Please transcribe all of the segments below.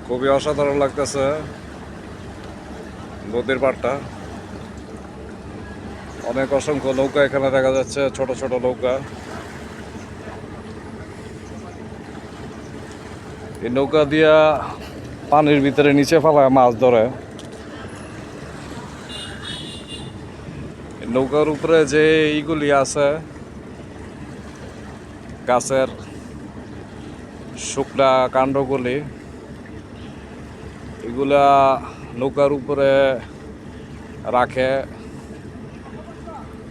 খুবই অসাধারণ লাগতেছে নদীর পাড়টা। অনেক অসংখ্য নৌকা এখানে দেখা যাচ্ছে, ছোট ছোট নৌকা। এই নৌকা দিয়া পানির ভিতরে নিচে ফেলায় মাছ ধরে। নৌকার উপরে যে এইগুলি আছে গাছের শুকনা কাণ্ডগুলি, এগুলা নৌকার উপরে রাখে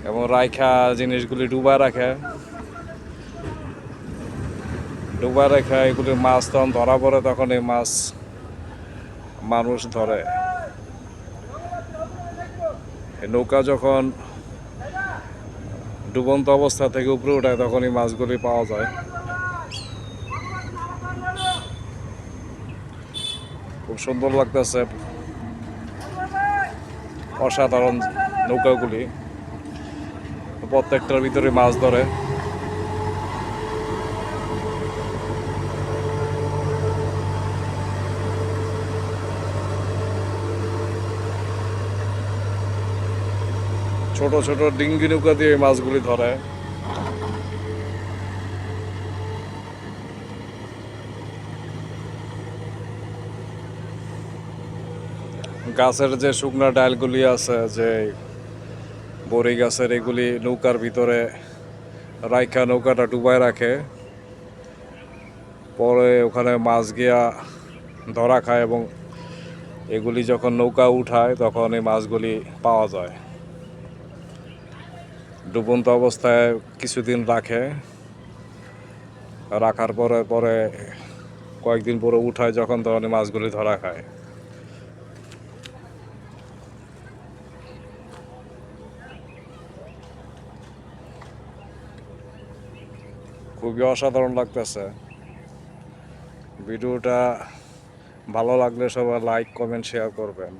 এবং রাইখা জিনিসগুলি ডুবায় রাখে। ডুবায় রেখে এগুলি মাছ তখন ধরা পড়ে, তখন এই মাছ মানুষ ধরে। এই নৌকা যখন ডুবন্ত অবস্থা থেকে উপরে উঠায় তখন এই মাছগুলি পাওয়া যায়। খুব সুন্দর লাগতেছে, অসাধারণ নৌকাগুলি। প্রত্যেকটার ভিতরে মাছ ধরে। ছোট ছোট ডিঙ্গি নৌকা দিয়ে এই মাছগুলি ধরে। গাছের যে শুকনা ডালগুলি আছে, যে বড়ি গাছের, এগুলি নৌকার ভিতরে রাইখা নৌকাটা ডুবায় রাখে। পরে ওখানে মাছ গিয়া ধরা খায় এবং এগুলি যখন নৌকা উঠায় তখন এই মাছগুলি পাওয়া যায়। ডুবন্ত অবস্থায় কিছুদিন রাখে, রাখার পরে পরে কয়েকদিন পরে উঠায় যখন, তখন এই মাছগুলি ধরা খায়। খুবই অসাধারণ লাগতেছে। ভিডিওটা ভালো লাগলে সবাই লাইক, কমেন্ট, শেয়ার করবেন।